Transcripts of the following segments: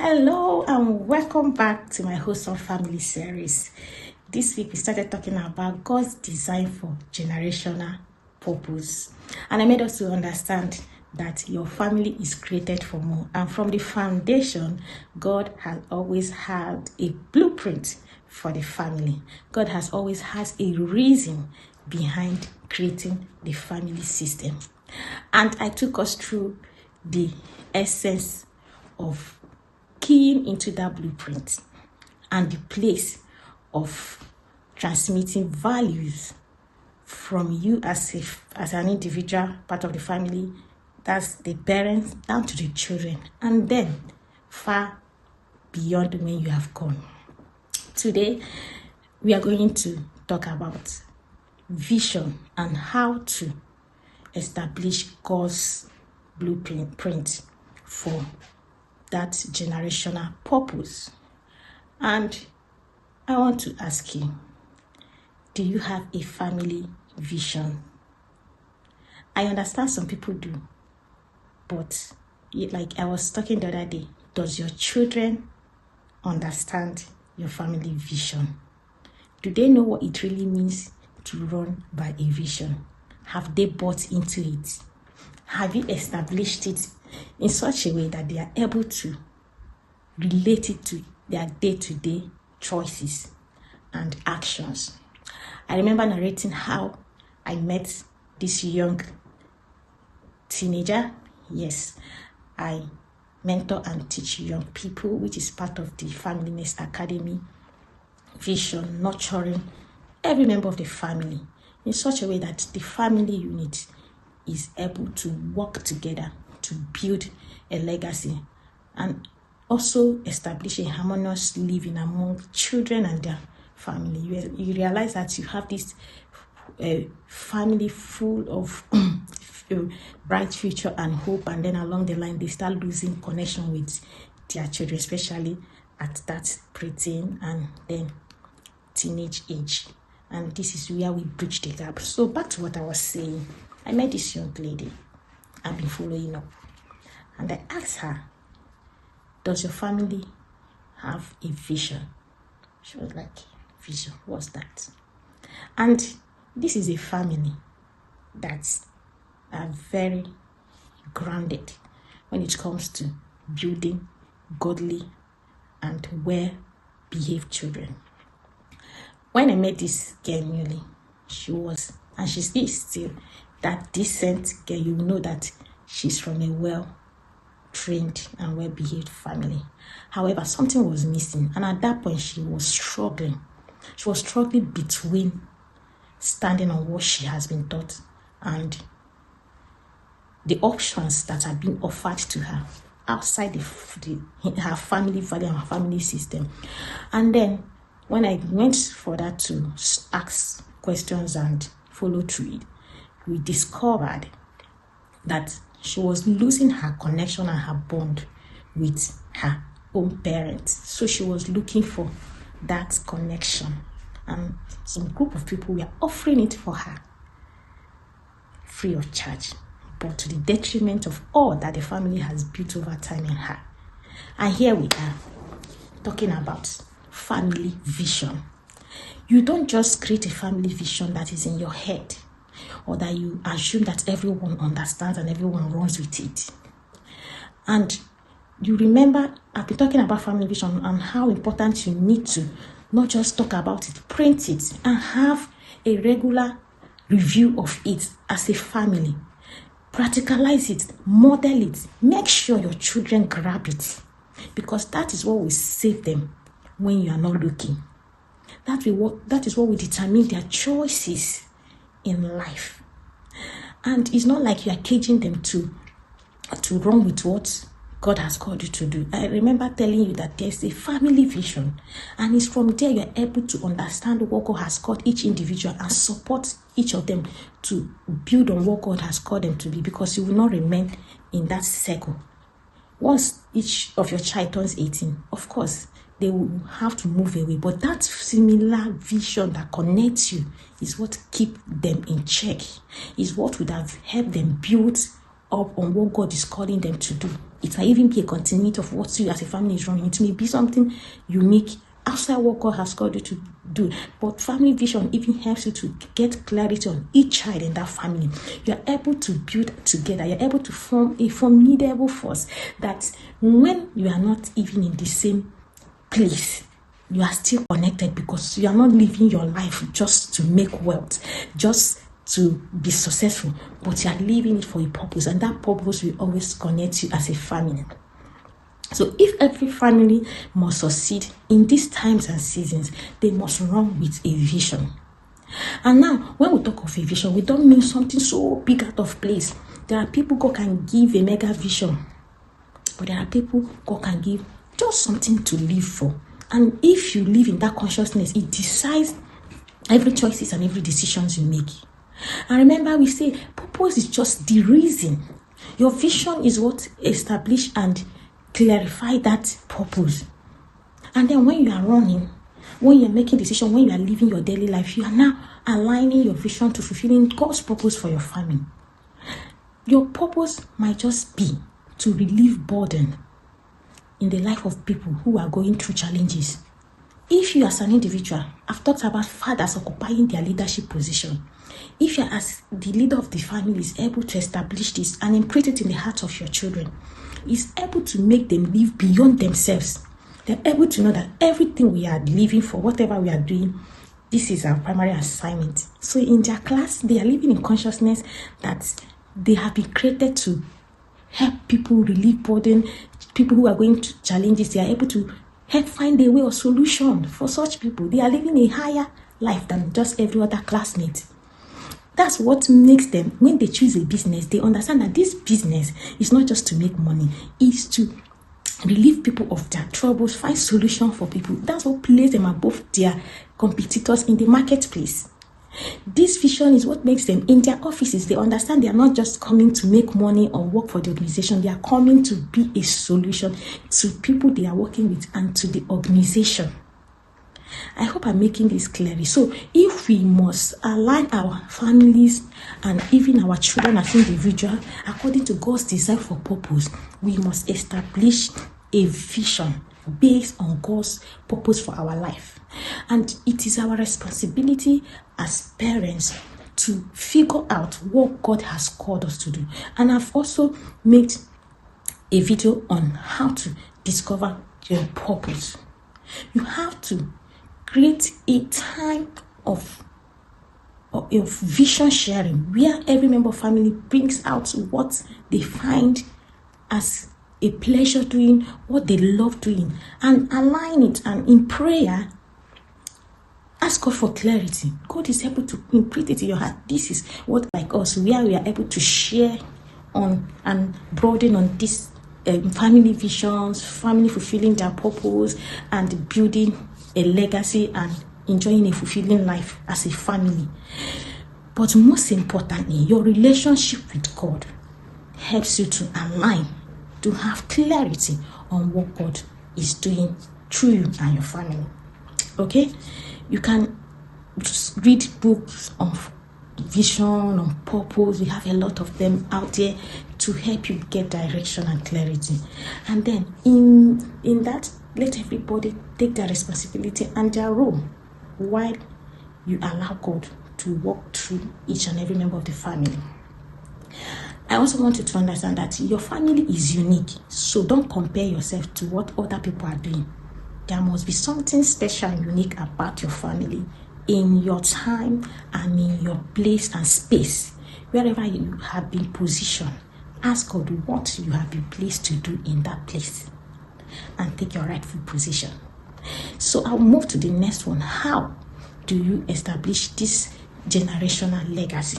Hello and welcome back to my Wholesome Family series. This week we started talking about God's design for generational purpose, and I made us to understand that your family is created for more, and from the foundation God has always had a blueprint for the family. God has always has a reason behind creating the family system, and I took us through the essence of keying into that blueprint and the place of transmitting values from you as an individual part of the family, that's the parents, down to the children, and then far beyond when you have gone. Today we are going to talk about vision and how to establish God's blueprint for that generational purpose. And I want to ask you, do you have a family vision? I understand some people do, but like I was talking the other day, does your children understand your family vision? Do they know what it really means to run by a vision? Have they bought into it? Have you established it in such a way that they are able to relate it to their day-to-day choices and actions? I remember narrating how I met this young teenager. Yes, I mentor and teach young people, which is part of the Family Nest Academy vision, nurturing every member of the family in such a way that the family unit is able to work together to build a legacy and also establish a harmonious living among children and their family. You realize that you have this family full of bright future and hope, and then along the line they start losing connection with their children, especially at that preteen and then teenage age. And this is where we bridge the gap. So back to what I was saying, I met this young lady I've been following up, and I asked her, does your family have a vision? She was like, vision, what's that? And this is a family that are very grounded when it comes to building godly and well-behaved children. When I met this girl newly, she was, and she is still, that decent girl. You know that she's from a well-trained and well-behaved family. However, something was missing, and at that point she was struggling. She was struggling between standing on what she has been taught and the options that are being offered to her outside her family value and her family system. And then when I went for that to ask questions and follow through it, we discovered that she was losing her connection and her bond with her own parents. So she was looking for that connection, and some group of people were offering it for her free of charge, but to the detriment of all that the family has built over time in her. And here we are talking about family vision. You don't just create a family vision that is in your head, or that you assume that everyone understands and everyone runs with it. And you remember, I've been talking about family vision and how important you need to not just talk about it, print it, and have a regular review of it as a family. Practicalize it, model it, make sure your children grab it, because that is what will save them when you are not looking. That is what will determine their choices in life. And it's not like you are caging them to run with what God has called you to do. I remember telling you that there's a family vision, and it's from there you're able to understand what God has called each individual and support each of them to build on what God has called them to be, because you will not remain in that circle. Once each of your child turns 18, of course, they will have to move away. But that similar vision that connects you is what keep them in check, is what would have helped them build up on what God is calling them to do It might even be a continuity of what you as a family is running. It may be something unique outside what God has called you to do. But family vision even helps you to get clarity on each child in that family. You are able to build together. You're able to form a formidable force that when you are not even in the same place, you are still connected, because you are not living your life just to make wealth, just to be successful, but you are living it for a purpose, and that purpose will always connect you as a family. So if every family must succeed in these times and seasons, they must run with a vision. And now, when we talk of a vision, we don't mean something so big out of place. There are people God can give a mega vision, but there are people God can give just something to live for. And if you live in that consciousness, it decides every choices and every decisions you make. And remember, we say purpose is just the reason. Your vision is what establish and clarify that purpose. And then when you are running, when you're making decisions, when you are living your daily life, you are now aligning your vision to fulfilling God's purpose for your family. Your purpose might just be to relieve burden in the life of people who are going through challenges. If you as an individual, I've talked about fathers occupying their leadership position. If you as the leader of the family is able to establish this and imprint it in the hearts of your children, is able to make them live beyond themselves. They're able to know that everything we are living for, whatever we are doing, this is our primary assignment. So in their class, they are living in consciousness that they have been created to help people relieve burden, people who are going through challenges. They are able to help find a way or solution for such people. They are living a higher life than just every other classmate. That's what makes them, when they choose a business, they understand that this business is not just to make money, it's to relieve people of their troubles, find solutions for people. That's what places them above their competitors in the marketplace. This vision is what makes them in their offices. They understand they are not just coming to make money or work for the organization. They are coming to be a solution to people they are working with and to the organization. I hope I'm making this clearly. So if we must align our families and even our children as individuals according to God's design for purpose, we must establish a vision based on God's purpose for our life. And it is our responsibility as parents to figure out what God has called us to do. And I've also made a video on how to discover your purpose. You have to create a time of vision sharing where every member of family brings out what they find as a pleasure doing, what they love doing, and align it. And in prayer, ask God for clarity. God is able to imprint it in your heart. This is what, like us, where we are able to share on and broaden on this family visions, family fulfilling their purpose, and building a legacy and enjoying a fulfilling life as a family. But most importantly, your relationship with God helps you to align, to have clarity on what God is doing through you and your family. Okay? You can just read books on vision, on purpose. We have a lot of them out there to help you get direction and clarity. And then in that, let everybody take their responsibility and their role while you allow God to walk through each and every member of the family. I also want you to understand that your family is unique, so don't compare yourself to what other people are doing. There must be something special and unique about your family in your time and in your place and space. Wherever you have been positioned, ask God what you have been placed to do in that place and take your rightful position. So I'll move to the next one. How do you establish this generational legacy?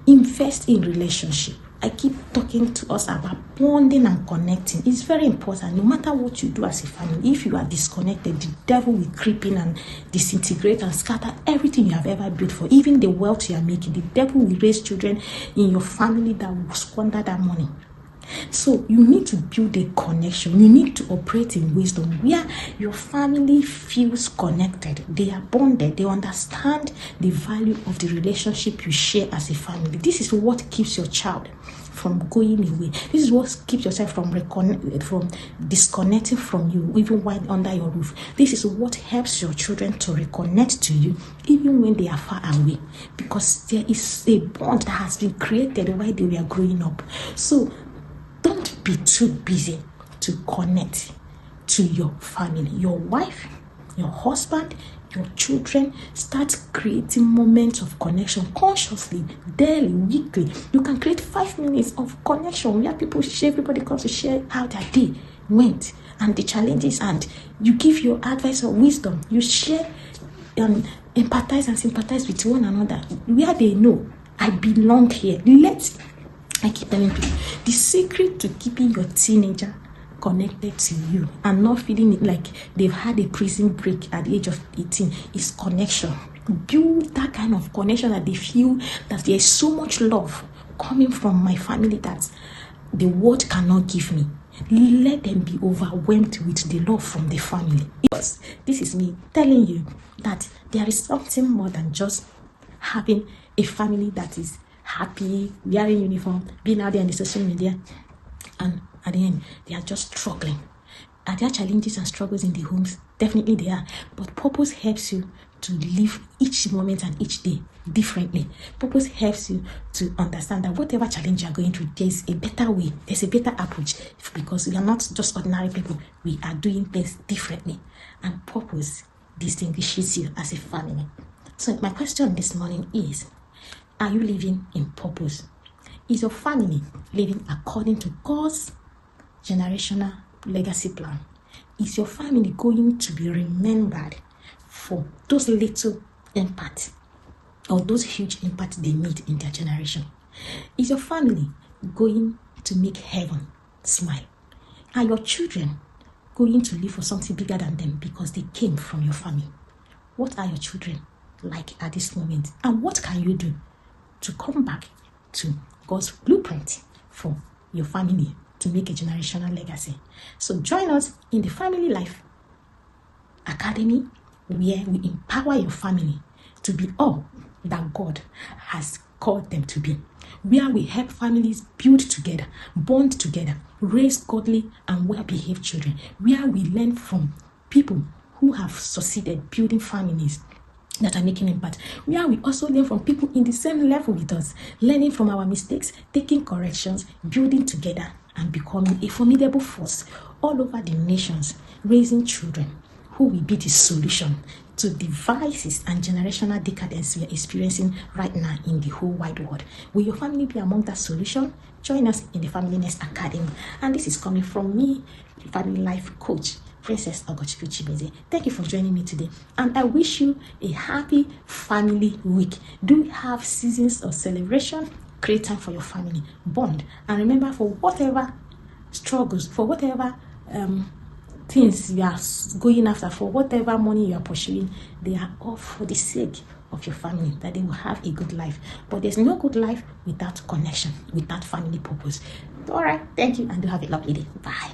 Invest in relationship. I keep talking to us about bonding and connecting. It's very important. No matter what you do as a family, if you are disconnected, the devil will creep in and disintegrate and scatter everything you have ever built for, even the wealth you are making. The devil will raise children in your family that will squander that money. So you need to build a connection. You need to operate in wisdom where your family feels connected. They are bonded. They understand the value of the relationship you share as a family. This is what keeps your child from going away. This is what keeps yourself from disconnecting from you, even while under your roof. This is what helps your children to reconnect to you, even when they are far away, because there is a bond that has been created while they were growing up. So don't be too busy to connect to your family, your wife, your husband, your children. Start creating moments of connection consciously, daily, weekly. You can create 5 minutes of connection where people share, everybody comes to share how their day went and the challenges, and you give your advice or wisdom. You share and empathize and sympathize with one another, where they know I belong here. I keep telling people, the secret to keeping your teenager connected to you and not feeling like they've had a prison break at the age of 18 is connection. Build that kind of connection that they feel that there is so much love coming from my family that the world cannot give me. Let them be overwhelmed with the love from the family. Because this is me telling you that there is something more than just having a family that is happy, wearing uniform, being out there in the social media, and at the end they are just struggling. Are there challenges and struggles in the homes? Definitely there are. But purpose helps you to live each moment and each day differently. Purpose helps you to understand that whatever challenge you are going through, there's a better way, there's a better approach, because we are not just ordinary people. We are doing things differently. And purpose distinguishes you as a family. So my question this morning is, are you living in purpose? Is your family living according to God's generational legacy plan? Is your family going to be remembered for those little impact or those huge impact they made in their generation? Is your family going to make heaven smile? Are your children going to live for something bigger than them because they came from your family? What are your children like at this moment? And what can you do to come back to God's blueprint for your family to make a generational legacy? So join us in the Family Life Academy, where we empower your family to be all that God has called them to be, where we help families build together, bond together, raise godly and well-behaved children, where we learn from people who have succeeded building families that are making impact, where we also learn from people in the same level with us, learning from our mistakes, taking corrections, building together, and becoming a formidable force all over the nations, raising children who will be the solution to the vices and generational decadence we are experiencing right now in the whole wide world. Will your family be among that solution? Join us in the Family Nest Academy. And this is coming from me, Family Life Coach, Princess Ogochukwu Chibeze. Thank you for joining me today, and I wish you a happy family week. Do you have seasons of celebration? Create time for your family, bond, and remember, for whatever struggles, for whatever things you are going after, for whatever money you are pursuing, they are all for the sake of your family, that they will have a good life. But there's no good life without connection, without family purpose. All right, thank you, and do have a lovely day. Bye.